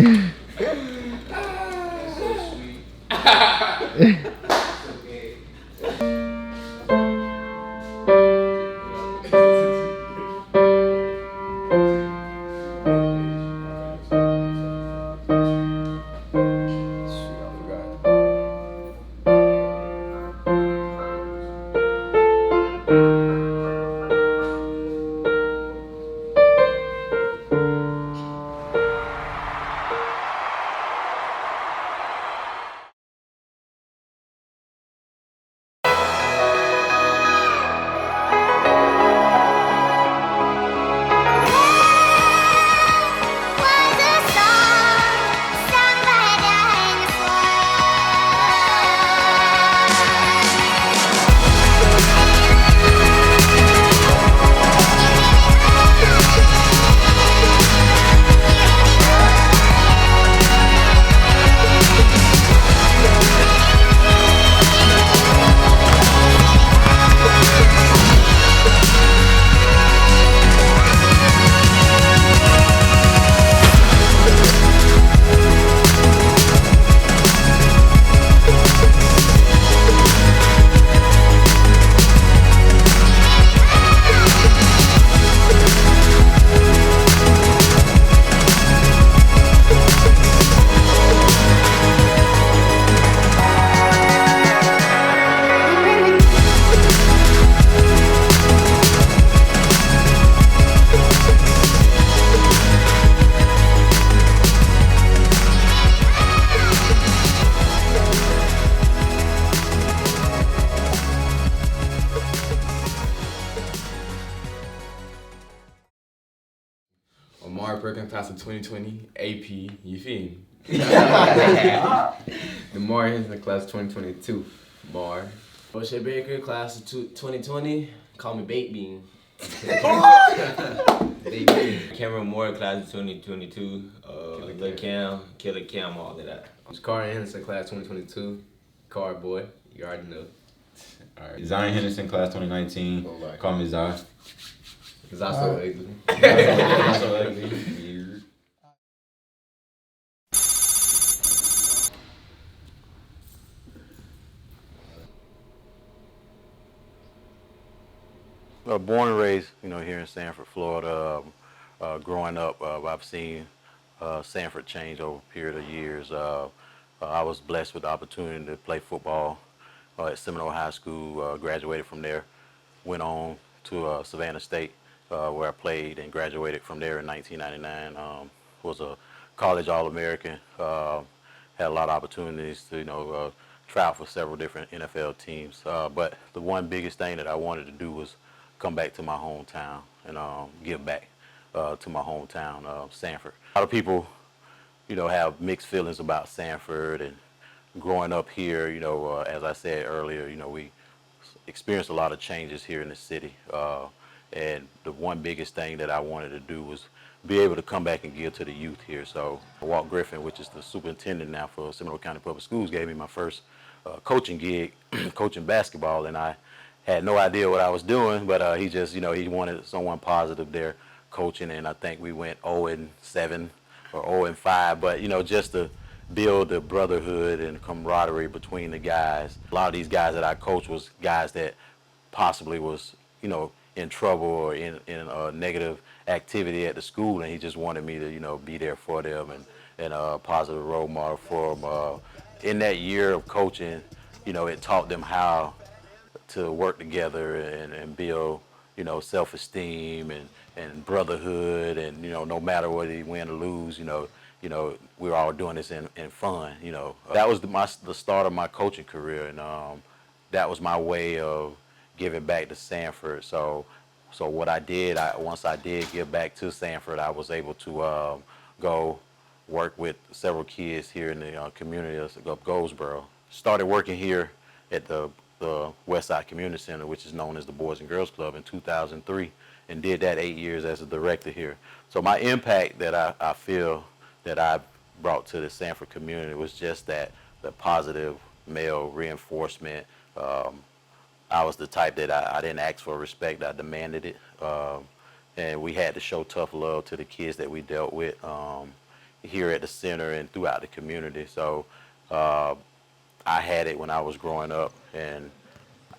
That's so sweet. Amari Perkins, class of 2020, AP, you feel me? Demar Henderson, class of 2022, Mar. O'Shea Baker, class of 2020, call me Baked Bean. Cameron Moore, class of 2022, Killer Cam, all of that. Car Henderson, class 2022, Car Boy, you already know. All right. Zion Henderson, class 2019, call me Zion. Cause I so ugly. Born and raised, here in Sanford, Florida. Growing up, I've seen Sanford change over a period of years. I was blessed with the opportunity to play football at Seminole High School. Graduated from there, went on to Savannah State, where I played and graduated from there in 1999. Was a college All-American. Had a lot of opportunities to try out for several different NFL teams. But the one biggest thing that I wanted to do was come back to my hometown and give back to my hometown, Sanford. A lot of people, have mixed feelings about Sanford, and growing up here, as I said earlier, we experienced a lot of changes here in the city. And the one biggest thing that I wanted to do was be able to come back and give to the youth here. So Walt Griffin, which is the superintendent now for Seminole County Public Schools, gave me my first coaching gig, coaching basketball, and I had no idea what I was doing, but he just, he wanted someone positive there coaching, and I think we went 0-7 or 0-5, but, just to build the brotherhood and camaraderie between the guys. A lot of these guys that I coached was guys that possibly was, in trouble or in a negative activity at the school, and he just wanted me to, be there for them and a positive role model for them. In that year of coaching, it taught them how to work together and build, self-esteem and brotherhood, and no matter whether you win or lose, we're all doing this in fun. That was the start of my coaching career, and that was my way of giving back to Sanford. So what I did, once I did give back to Sanford, I was able to go work with several kids here in the community of Goldsboro. Started working here at the Westside Community Center, which is known as the Boys and Girls Club, in 2003, and did that 8 years as a director here. So my impact that I feel that I brought to the Sanford community was just the positive male reinforcement. I was the type that I didn't ask for respect, I demanded it. And we had to show tough love to the kids that we dealt with. here at the center and throughout the community. So I had it when I was growing up, and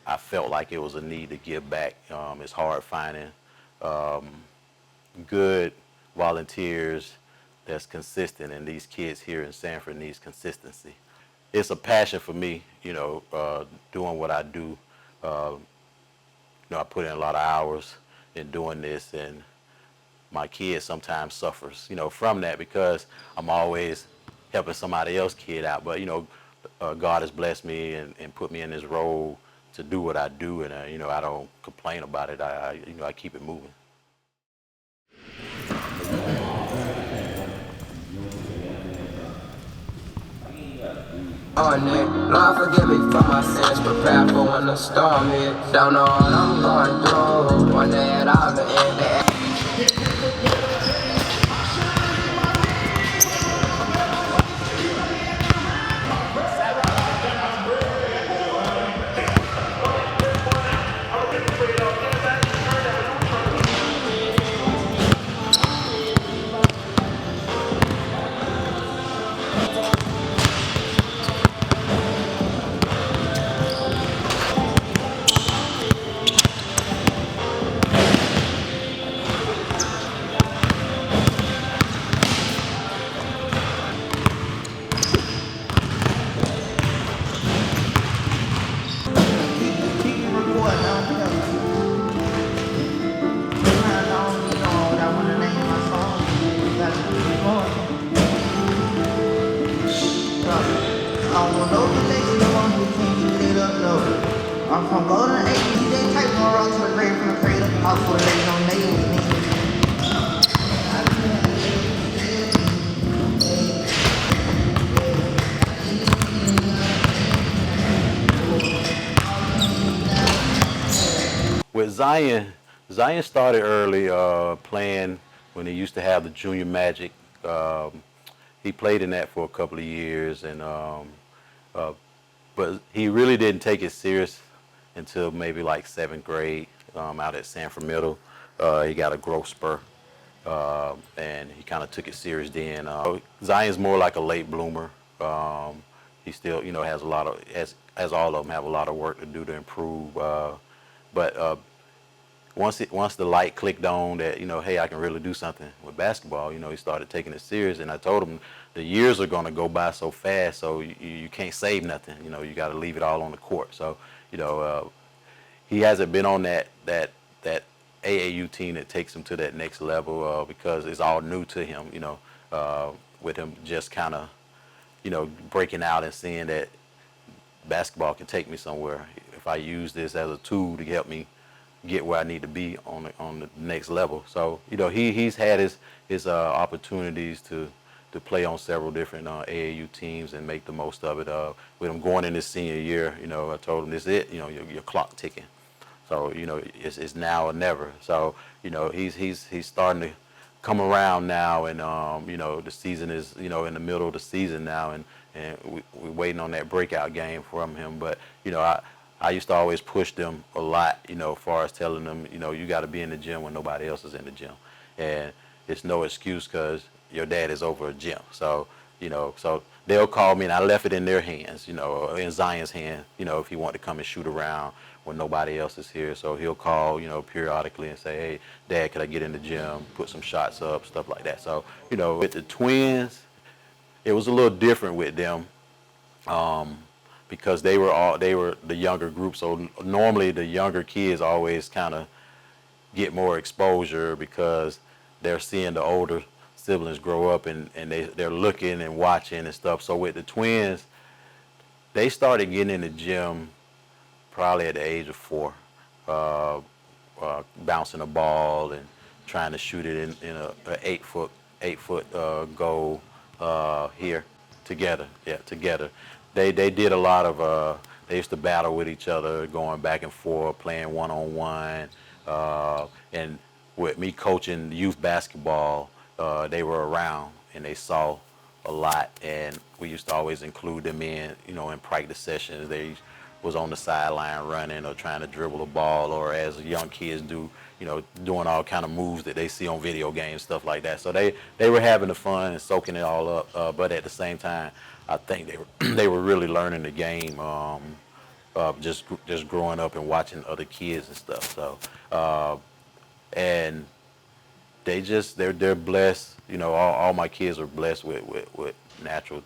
I felt like it was a need to give back. It's hard finding good volunteers that's consistent, and these kids here in Sanford needs consistency. It's a passion for me, doing what I do. I put in a lot of hours in doing this, and my kid sometimes suffers, from that because I'm always helping somebody else kid out. But God has blessed me and put me in this role to do what I do, and I don't complain about it. I keep it moving. On it, Lord forgive me for my sins, prepare for when the storm hit. Don't know what I'm going through, one day at all the end. I'm from Golden Age, they type no rock to the grave from the cradle. House full of ladies on names. With Zion started early playing when he used to have the Junior Magic. He played in that for a couple of years, and but he really didn't take it serious until maybe like 7th grade out at Sanford Middle. He got a growth spur, and he kind of took it serious then. Zion's more like a late bloomer. He still, has a lot of, as all of them have a lot of work to do to improve. But once the light clicked on that, hey, I can really do something with basketball, he started taking it serious. And I told him the years are going to go by so fast, so you can't save nothing. You got to leave it all on the court. So, he hasn't been on that AAU team that takes him to that next level because it's all new to him, with him just kind of, breaking out and seeing that basketball can take me somewhere if I use this as a tool to help me get where I need to be on the next level. So he's had his opportunities to play on several different AAU teams and make the most of it. With him going in his senior year, I told him this is it. Your clock ticking. So it's now or never. So he's starting to come around now, and the season is in the middle of the season now, and we're waiting on that breakout game from him. But I used to always push them a lot, as far as telling them, you got to be in the gym when nobody else is in the gym, and it's no excuse because your dad is over a gym. So so they'll call me, and I left it in their hands, in Zion's hands, if he wanted to come and shoot around when nobody else is here. So he'll call, periodically and say, hey, Dad, could I get in the gym, put some shots up, stuff like that. So, with the twins, it was a little different with them because they were the younger group. So normally the younger kids always kind of get more exposure because they're seeing the older siblings grow up and they're looking and watching and stuff. So with the twins, they started getting in the gym probably at the age of 4, bouncing a ball and trying to shoot it in a 8-foot goal here together. Yeah, together. They did a lot of. They used to battle with each other, going back and forth, playing one-on-one, and with me coaching youth basketball, they were around and they saw a lot, and we used to always include them in practice sessions. They was on the sideline running or trying to dribble a ball, or as young kids do, doing all kind of moves that they see on video games, stuff like that. So they were having the fun and soaking it all up, but at the same time, I think they were really learning the game, just growing up and watching other kids and stuff. So and they're blessed. All my kids are blessed with natural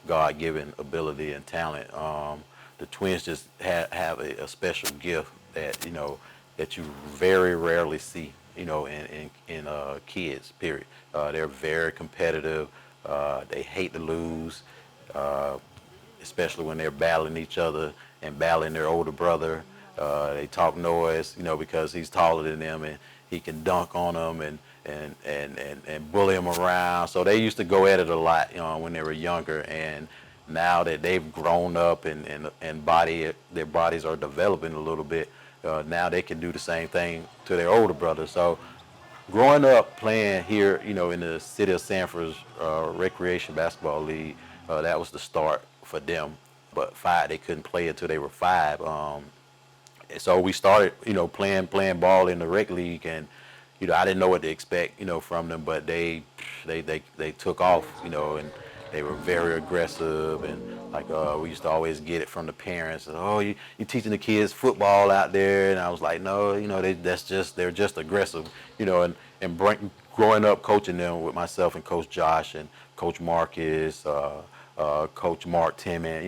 God-given ability and talent. The twins just have a special gift that that you very rarely see in kids. Period. They're very competitive. They hate to lose, especially when they're battling each other and battling their older brother. They talk noise, because he's taller than them and he can dunk on them and bully them around. So they used to go at it a lot, when they were younger. And now that they've grown up and their bodies are developing a little bit, now they can do the same thing to their older brother. So growing up playing here, in the city of Sanford's Recreation Basketball League, that was the start for them. But they couldn't play until they were 5. So we started, playing ball in the rec league, and I didn't know what to expect, from them, but they took off, and they were very aggressive, and like we used to always get it from the parents. Oh, you teaching the kids football out there, and I was like, no, they're just aggressive, and growing up coaching them with myself and Coach Josh and Coach Marcus, Coach Mark Timmon,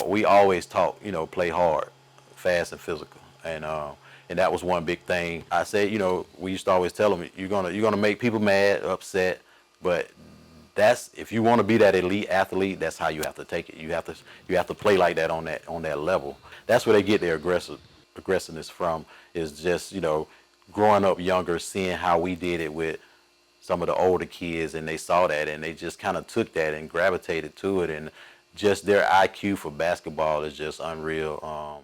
we always taught, play hard, fast and physical, and that was one big thing. I said, we used to always tell them, you're gonna make people mad, upset, but if you want to be that elite athlete, that's how you have to take it. You have to play like that on that level. That's where they get their aggressiveness from. Is just growing up younger, seeing how we did it with some of the older kids, and they saw that and they just kind of took that and gravitated to it, and just their IQ for basketball is just unreal.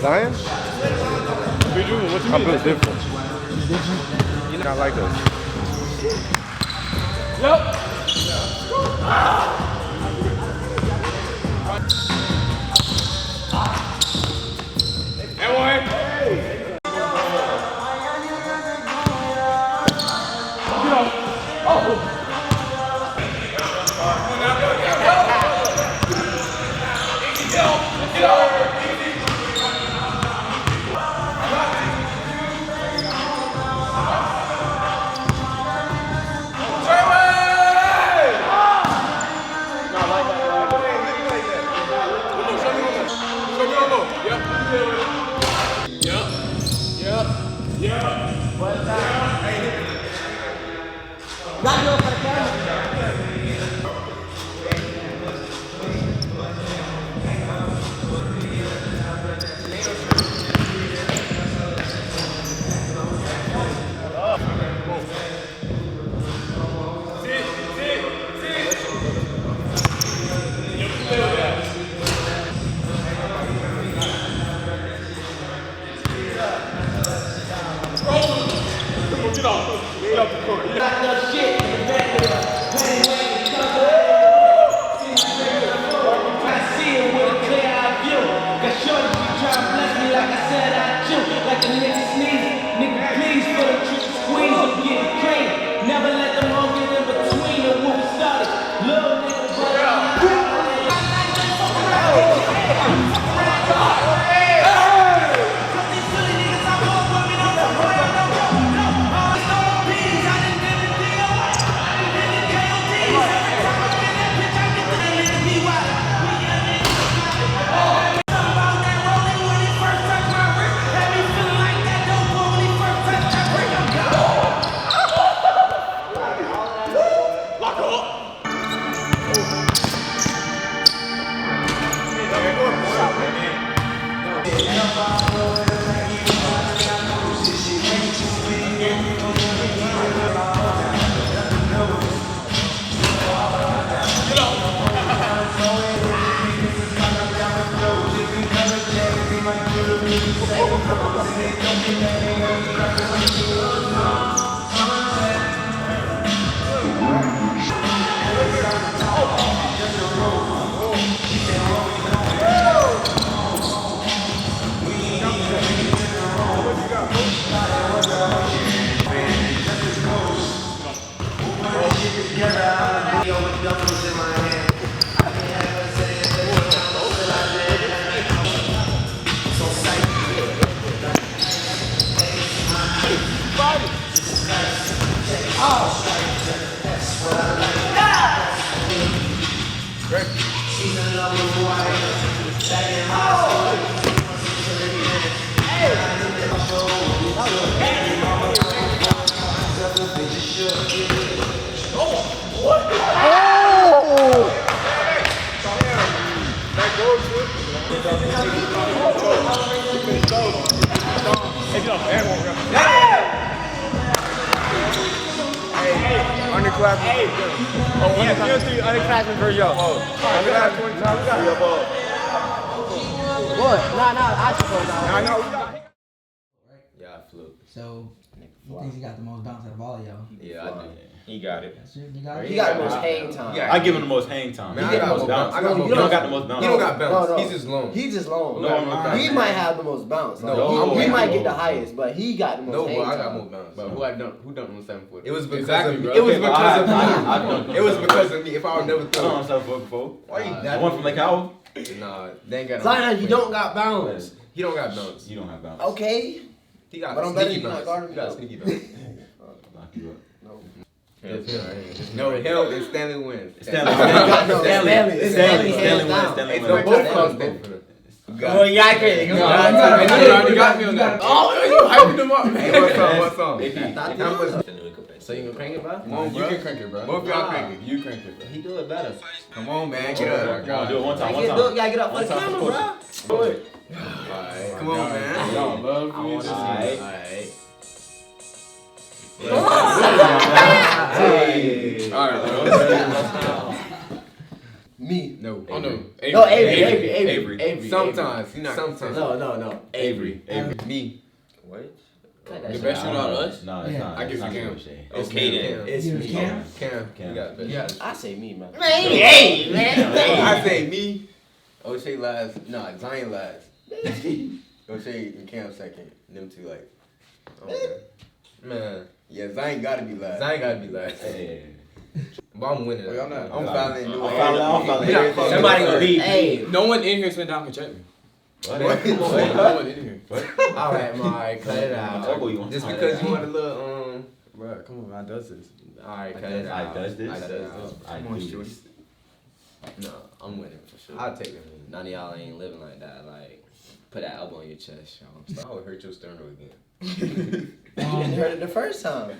Zion? I feel different. You're not like us. Yep. Underclassmen versus y'all. Underclassmen, no, we got your ball. What? Nah, I suppose not. No, we got. Yeah, I flew. So, who thinks he got the most bounce out of all of y'all? Yeah, I do. He got it. That's it? You got it? He got the most hang time. I give him the most hang time. Man, He I got got the most more bounce. bounce. I got more You don't bounce. got the most bounce. He don't got bounce. No. He's just long. He's just long. No, I'm not. He might have the most bounce. Like, No, he I'm might way get the more. highest, but he got the most No, hang bro, time. I got more bounce. But who dunked on the 7 foot? It was because Exactly, of bro. me. It was Okay, but because of I me. don't- It was because of me. If I would never I don't throw. myself before. Why you I that? went from Lake Howell. Nah, They ain't got no. Zion, you don't got bounce. he don't got bounce. You don't have bounce. Okay. He got But I'm better sneaky than you, bounce. not guarding He got me. sneaky bounce. Lock you up. No, hell, it's Stanley wins. Stanley. Stanley. Stanley Hands down. wins. Stanley Hey, wins. no, both of us go for it. Oh, yeah, I can't. You already got me on that. Oh, you hyping them up. Hey, what song? So you gonna crank it, bro? Come on, You bro. can crank it, bro. Both y'all crank it. You crank it, bro. He do it better. Come on, man. Get Come up. on, do it one time. Gotta One time. get up for the camera, bro. Alright. Come on, man. Y'all love me. Alright. Alright. Alright, bro. Me. No. Oh no. No, Avery. Sometimes. You're not sometimes. No. Avery. Me. What? Cut that The shit best out. shooter out of us? No, it's Yeah. not. I give it's you not Cam. O'Shea. Okay then. It's You me. Cam? Cam. Cam. You got best. Yeah. I say me, man. Hey, man. I say me. O'Shea last. Nah, Zion last. O'Shea and Cam second. Them two like. Oh, man. Yeah, Zion gotta be last. Zion gotta be last. Hey. But I'm winning. Well, y'all not- I'm filing a new one. I'm filing everything. Somebody gonna leave. Hey, No one in here sent down can check me. What? No one in here. all right, Mari, cut it out. Double you want. Just because you want a little Bro, come on, I does this. All right, cut it I out. does this. I does this. I Come on, do shorty. this. No, I'm winning for sure. I'll take it. None of y'all ain't living like that. Like, put that elbow on your chest, y'all. I would hurt your sternum again. You didn't hurt it the first time.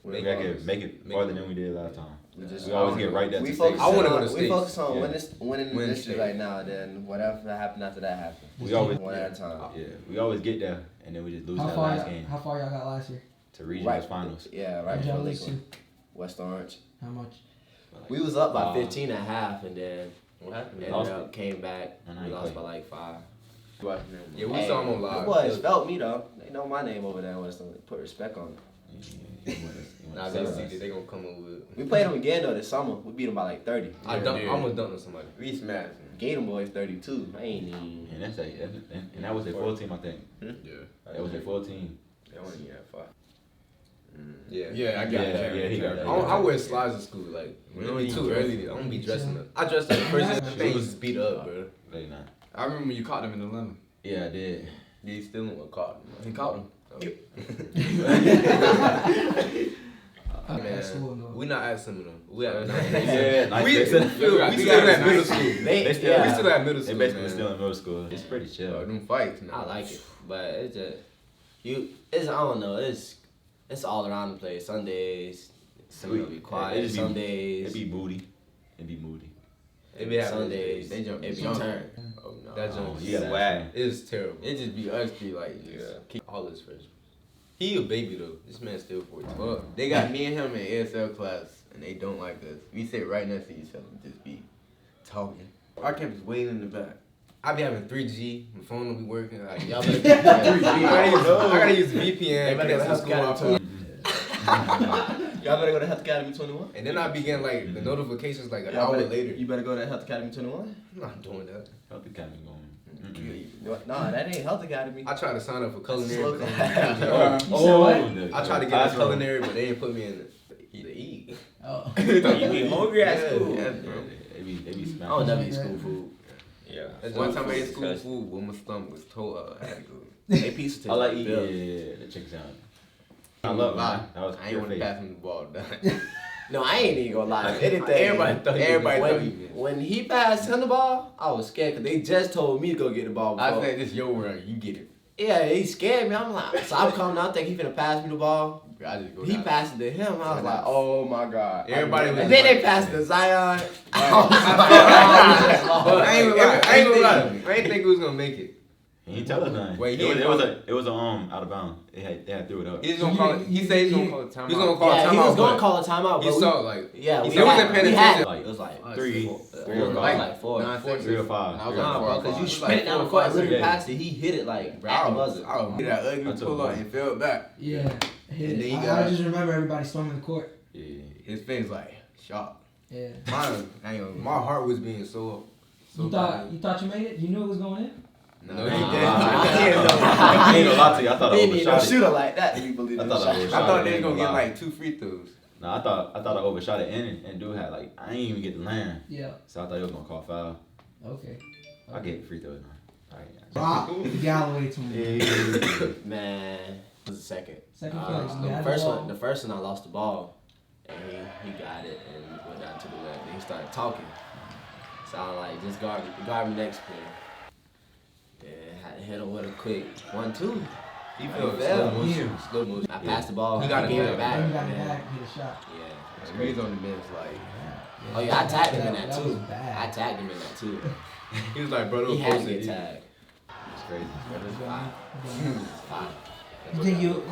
We gotta make it farther than we did last time. We I always get right there We to focus state. I wanna on, go to we states. focus on Yeah. winning the Win district state. right now. Then whatever happened after that happened. We always One at a time. Yeah, we always get there and then we just lose How that far? last game How far y'all got last year? to regionals Right. finals. Yeah, right What'd y'all before lose this to? one. West Orange. How much? We was up by 15 and a half, and then What happened? ended lost up, came back. And I We ain't lost played. by like 5. Yeah, we Hey, saw him on the live. boys felt me though. They know my name over there in West Orange. Put respect on it. Nah, they see that they gonna come over. We played them again though this summer. We beat them by like 30. I almost dunked on somebody. We smashed him. Gave them boys 32. I ain't even. And and that was their full team, I think. Yeah. That was their full team. They only had 5. Yeah. Yeah, I got it. Yeah, he got it. I wear slides to school. Like, when it's only too early, I'm gonna be dressing up. I dressed up the first thing was beat up, bro. Really not. I remember when you caught them in Atlanta. Yeah, I did. Yeah, he still didn't caught him. He caught them. That's cool, Man, though. we not at Seminole. We at Yeah, nice. we They still still- at middle school. They still, yeah. We still at middle they school. basically man. still in middle school. It's pretty chill. Them fights. I like it, but it's just it's I don't know. It's all around the place. Sundays, some will be quiet. It Some be days, moody. It be moody. It be happening. Sundays, They jump. it be jump. turn. Oh no. That jump. Oh, yeah. Why? It's terrible. It just be us three like keep all his friends. He a baby though. This man's still 14. Well, they got me and him in ASL class and they don't like us. We sit right next to each other and just be talking. Our campus way in the back. I be having 3G. My phone will be working. Like y'all better. 3G. I gotta use VPN. They better connect to help school guide Wi-Fi. Y'all better go to Health Academy 21. And then I be getting like the notifications like an hour later. You better go to Health Academy 21. I'm not doing that. Health Academy going. Nah, that ain't Health Academy. I tried to sign up for culinary. Slow but class. I tried to get into culinary, but they didn't put me in the eat. Oh. You be hungry at school. Yeah, bro. They be I smacking. don't never eat school food. Yeah. That's one time I ate school Because- food when my stomach was told I had to go. They pizza tastes I like like eating Bill. the chicken sandwich. I love mine. That was I ain't want to pure pass him the ball. Done. No, I ain't even gonna lie. If anything, Everybody thought he was. when he passed him the ball, I was scared because they just told me to go get the ball I before. said, this your world. You get it. Yeah, he scared me. I'm like, so I'm coming out thinking he finna pass me the ball. I just go He down. passed it to him. I was like, oh my god. Everybody was and then like- they passed it to Zion. I ain't gonna lie. I ain't think we was gonna make it. He didn't tell us nothing. Wait, it was a out of bounds. They had threw it up. He's gonna call it. He said he's gonna call it timeout. He's gonna call Yeah, it he was timeout. gonna but call a timeout. He but saw like. yeah, he we said wasn't had, paying we had attention. it was like Three four, or like, five. 4. 3 or 5. I was Nah, bro, because you It's spin it down the like court, 4 or literally 5. passed it. He hit it like Bro, at the I buzzer. did that ugly That's pull up and fell back. Yeah. And then he I got- just remember everybody storming the court. Yeah. His face like shocked. Yeah. My heart was being so. You thought you made it? You knew it was going in? No, he Nah. didn't. I ain't gonna lie to you. I thought I He didn't even overshot it. shoot it like that. You believe I it? thought I I overshot thought it. they ain't was gonna get lie. like 2 free throws. No, I thought I overshot it and dude had like I ain't even get the land. Yeah. So I thought he was gonna call foul. Okay. I get free throws now. Rock Galloway to me. Man, it was the second. Second place. You had The first one I lost the ball, and he got it and went down to the left. Then he started talking. So I was like, just guard me next play. Yeah, had to hit him with a quick 1-2. He Right, felt fell. slow motion. Slow motion. I passed the ball. He got it gave back. it back. Then you got it man. back, hit a shot. Yeah. He was on the bench like. Oh yeah, I tagged him in that That too. was bad. I tagged him in that too. He was like, bro, He don't had post to it. get tagged. It's crazy. Fine. You think you?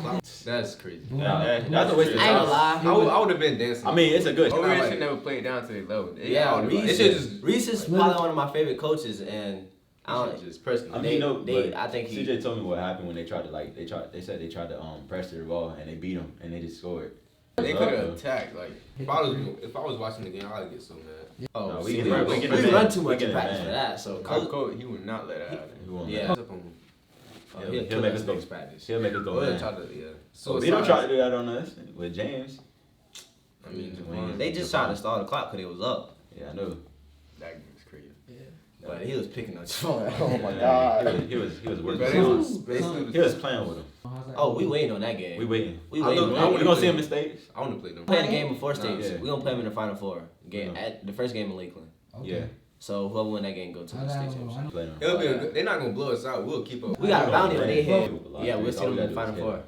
That's crazy. That's a waste of I ain't gonna time. lie. I would have been dancing. I mean, it's a good. Overreach like- should never play down to their level. Yeah, It should just. Reese is probably one of my favorite coaches, and I don't just personally. I mean, I think CJ told me what happened when they tried to they said they tried to press the ball and they beat him and they just scored. They could have attacked. Like if I was watching the game, I'd get so mad. Oh, No, we get run too much in in practice for that. So Coach, he would not let it happen. He won't Yeah. He'll make us go. practice. He'll make us go. Man. So we don't try to do that on us with James. I mean, They just tried to start the clock because it was up. Yeah, I know. that was crazy. But he was picking on your Oh my God. He was working. But He was playing with him. Oh, we waiting on that game. We waiting. We waiting. We gonna see him in states. I want to play them. Playing the game before states. Yeah. We gonna play them in the Final Four. Game Yeah. at the first game in Lakeland. Yeah. So whoever win that game go to the state championship. Play them. It'll be they're not gonna blow us out. We'll keep up. We got a bounty on their head. Yeah. Yeah, we'll see them in the All we Final gotta Four.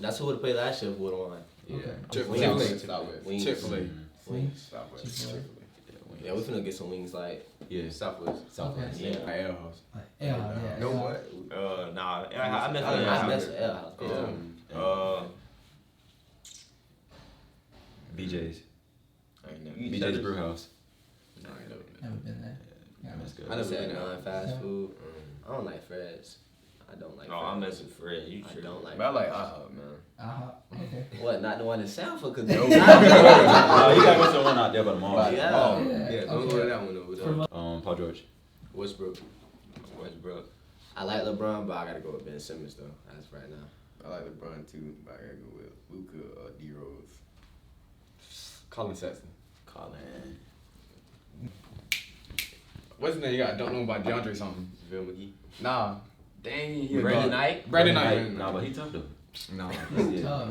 That's who would have played last year. Who would have won? Yeah. Chick-fil-A. Wings. Chick-fil-A. Wings. Southwest. Yeah, we finna get some wings like. Yeah. Southwest. Southwest. Yeah. Ale House. Yeah, No what? Nah. I mess with L House. BJ's. I ain't never. BJ's Brew House. No, I ain't never. Never been there. Yeah. That's good. I never said been no. non-fast food. I don't like Fred's. I don't like. No, Fred's. I'm messing with Fred. You I sure? don't like. But I like Fred's. IHOP, man. Okay. What? Not the one in Sanford? Cause You gotta go to the one out there by the mall. Yeah. Yeah, don't go to that one over there. Paul George. Westbrook. I like LeBron, but I gotta go with Ben Simmons though. As right now. I like LeBron too, but I gotta go with Luka or D Rose. Colin Sexton. Colin. What's his name? You got don't know about DeAndre something. JaVale McGee. Nah. Dang, he Brandon Knight. Brandon Knight. Nah, but he tough though. No.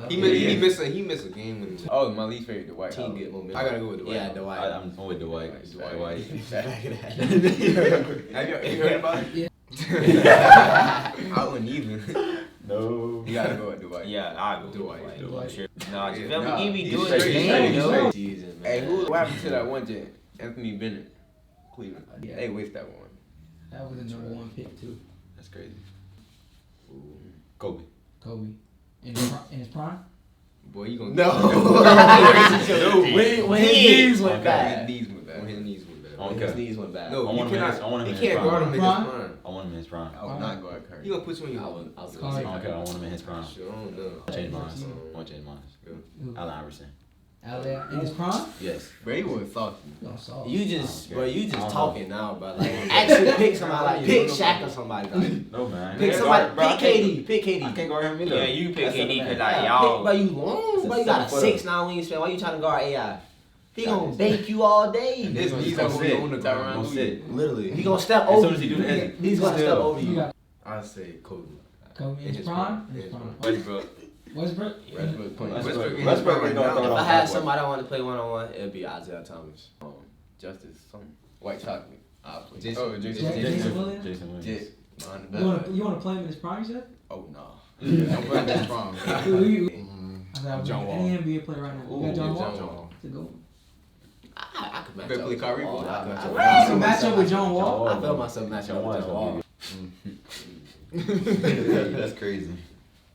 He missed a game when. Oh, my least favorite, Dwight. Team get momentum. I gotta go with Dwight. Yeah, Dwight. I'm with Dwight. Dwight. Back of that. Have you heard about it? Yeah. I wouldn't even. No. You gotta go with Dwight. Yeah, I'll go Dwight. with Dwight. Sure. Nah, Yeah, JaVale nah, McGee be he's doing straight, his he's thing, straight, yo. Season, man. Hey, what happened to that one jet? Anthony Bennett, Cleveland. Yeah. They waste that one. That was the number one pick too. That's crazy. Kobe. Kobe. In his prime? Boy, you gonna When his knees went When bad. his knees went bad. When his knees went bad. When his knees went bad. No, I you want him in cannot. his- I want him He in his can't prime. guard him in his Prime? prime. I want him in his prime. I would not guard Curry. He gonna put you in your. I was I gonna say. don't care. I want him in his prime. Sure, I don't know. I change mine. I want to change mine. Who? Allen Iverson. Allen in his prime? Yes. Bro, he was soft. No, soft. You just, Okay. bro, you I just don't talking now, bro. Like, actually pick somebody, like, pick Shaq or somebody. Like, No, man. pick somebody, pick KD, pick KD. I can't guard him either. Yeah, you pick That's KD the because man. like Yeah, y'all. pick, bro, you long, bro. You got a 6'9" wingspan. Why you trying to guard AI? He gonna bake you all day. His knees are on the Tyronn Don't Lue. sit. Literally, he gonna step As over. soon as he do that, He's gonna step over You you. got I say Kobe. Kobe in his prime? In his prime. Westbrook. Westbrook? Westbrook playing. Westbrook ain't gonna throw it If off I had that boy. somebody I wanted to play one-on-one, it'd be Isaiah Thomas. Justice, something. White chocolate. I'll play. Jason. Oh, Jason. Jason Williams? Jason Williams. Jet. Behind the back. You wanna play him in his prime, you said? Oh, no. Don't play this wrong. I said, John Wall. any NBA player right now. You got John Wall? John Wall. To go. I could match Better up play with John Kyrie Wall. for I that. match I up feel you match up with John Wall. I feel myself matching up with John Wall. That's crazy.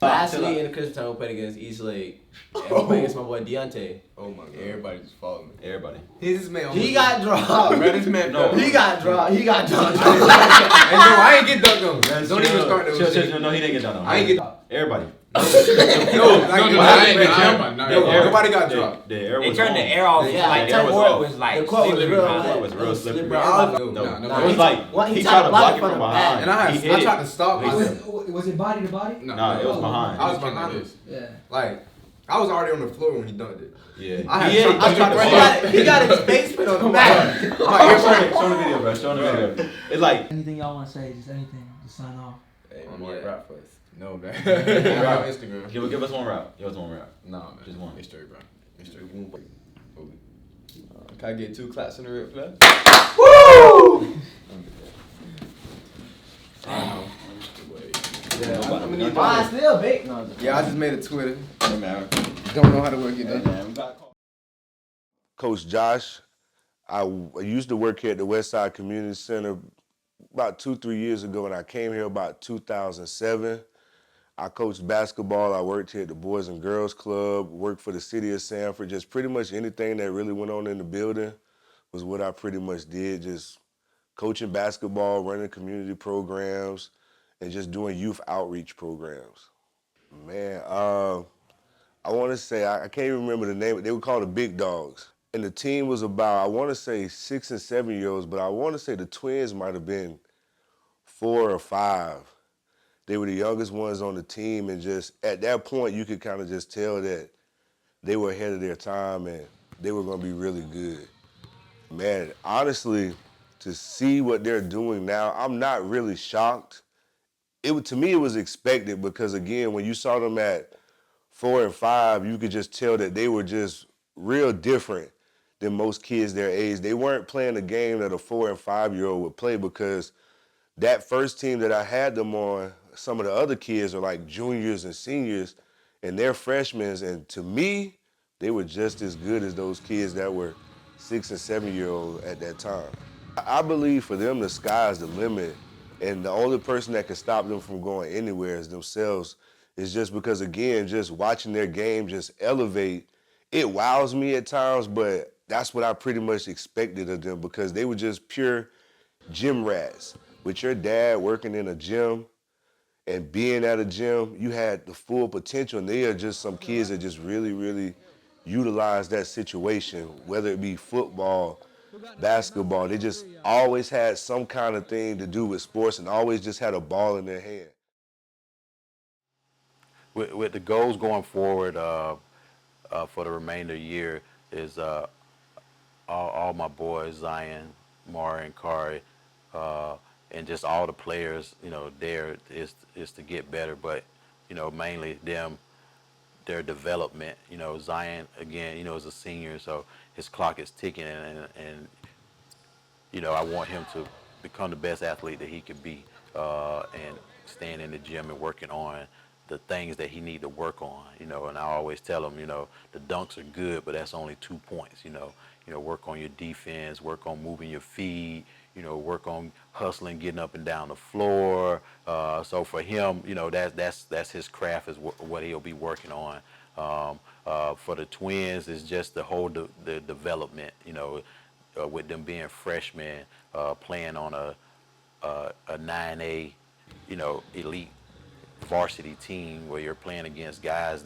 Lastly, in the Christian time, we played against East Lake. And we played against my boy Deontay. Oh, my God. Everybody just following. Everybody. He's this man. He got dropped. Bro, this man. No. He got dropped. He got dropped. Hey, no, I ain't get dunked on. Don't even start those Chill, shit. chill. No, he didn't get done on. I ain't get. Everybody. No, like, No, what I happened, ain't man? got everybody. Not Yo, everybody. nobody got dropped. The air They was turned the on. air off. Yeah, Like the air the was court off. was like The court was slippery. real. The court was real slippery. Slippery. No. It was like He he tried tried to to block block in it front from of the behind. And I He hit tried to it. stop Was myself. it body to body? Nah, it was behind. I was behind this. Yeah. Like, I was already on the floor when he dunked it. Yeah. I He tried to He got his face put on the mat. Show the video, bro. Show the video. It's like Anything y'all want to say? Just anything. Just sign off. Hey, I'm like, rap for us. No, man. Rap on Instagram. give us one rap. Give us one rap. Nah, man. Just one. It's straight, bro. It's straight. Can I get 2 claps in the rip flip? Yeah, I'm gonna need Why still big? No, Yeah, I just made a Twitter. Hey, man. Don't know how to work it. Hey, man. We got Coach Josh. I used to work here at the Westside Community Center about 2-3 years ago, and I came here about 2007. I coached basketball. I worked here at the Boys and Girls Club, worked for the city of Sanford. Just pretty much anything that really went on in the building was what I pretty much did. Just coaching basketball, running community programs, and just doing youth outreach programs. Man, I want to say, I can't even remember the name, they were called the Big Dogs. And the team was about, I want to say 6 and 7-year-olds, but I want to say the twins might have been 4 or 5. They were the youngest ones on the team, and just at that point, you could kind of just tell that they were ahead of their time and they were going to be really good. Man, honestly, to see what they're doing now, I'm not really shocked. To me, it was expected because, again, when you saw them at 4 and 5, you could just tell that they were just real different than most kids their age. They weren't playing the game that a 4 and 5-year-old would play, because that first team that I had them on, some of the other kids are like juniors and seniors, and they're freshmen. And to me, they were just as good as those kids that were 6 and 7-year-olds at that time. I believe for them, the sky's the limit, and the only person that can stop them from going anywhere is themselves. Is just because, again, just watching their game just elevate, it wows me at times, but that's what I pretty much expected of them, because they were just pure gym rats. With your dad working in a gym and being at a gym, you had the full potential, and they are just some kids that just really, really utilize that situation, whether it be football, basketball. They just always had some kind of thing to do with sports and always just had a ball in their hand. With the goals going forward for the remainder of the year is all my boys, Zion, Mari, and Kari, and just all the players, there is to get better, but, mainly their development. Zion, again, is a senior, so his clock is ticking, and I want him to become the best athlete that he could be, and staying in the gym and working on the things that he need to work on, and I always tell him, the dunks are good, but that's only 2 points, work on your defense, work on moving your feet, work on hustling, getting up and down the floor. So for him, that's his craft, is what he'll be working on. For the twins, it's just the whole the development, with them being freshmen, playing on a 9A, elite varsity team, where you're playing against guys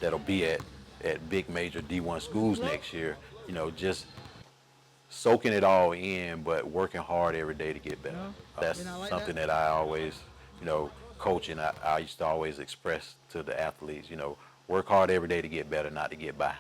that'll be at big major D1 schools next year. Just soaking it all in, but working hard every day to get better. That's something that I always, coaching, I used to always express to the athletes, work hard every day to get better, not to get by.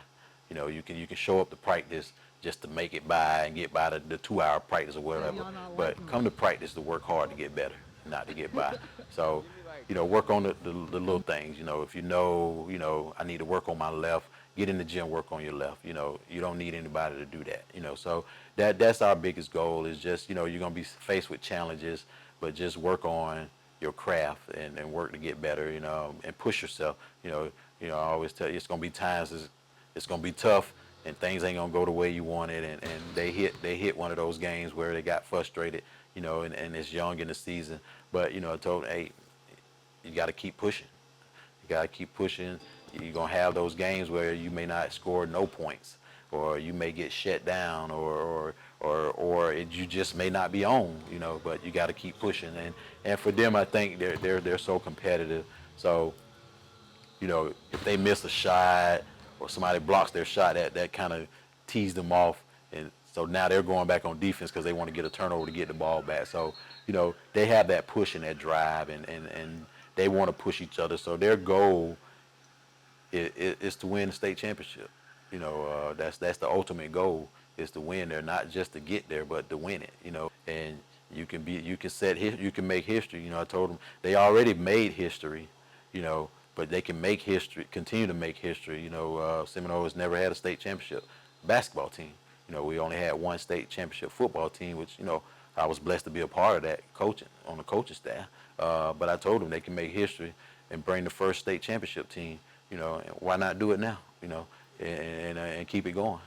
You can show up to practice just to make it by and get by the 2-hour practice or whatever, but come to practice to work hard to get better, not to get by. So, work on the little things. If I need to work on my left, get in the gym, work on your left. You don't need anybody to do that. So that's our biggest goal, is just, you're gonna be faced with challenges, but just work on your craft and work to get better, and push yourself. I always tell you, it's gonna be times it's gonna be tough, and things ain't gonna go the way you wanted, and they hit one of those games where they got frustrated, and it's young in the season. But I told them, hey, you got to keep pushing. You got to keep pushing. You're gonna have those games where you may not score no points, or you may get shut down, or you just may not be on, But you got to keep pushing, and for them, I think they're so competitive. So, if they miss a shot or somebody blocks their shot, that kind of tees them off, and so now they're going back on defense because they want to get a turnover to get the ball back. So, they have that push and that drive, and they want to push each other. So their goal is to win the state championship. That's the ultimate goal, is to win there, not just to get there, but to win it. And you can make history. I told them they already made history, but they can make history, continue to make history. Seminole has never had a state championship basketball team. We only had one state championship football team, which, I was blessed to be a part of that, coaching on the coaching staff. But I told them they can make history and bring the first state championship team. And why not do it now? And keep it going.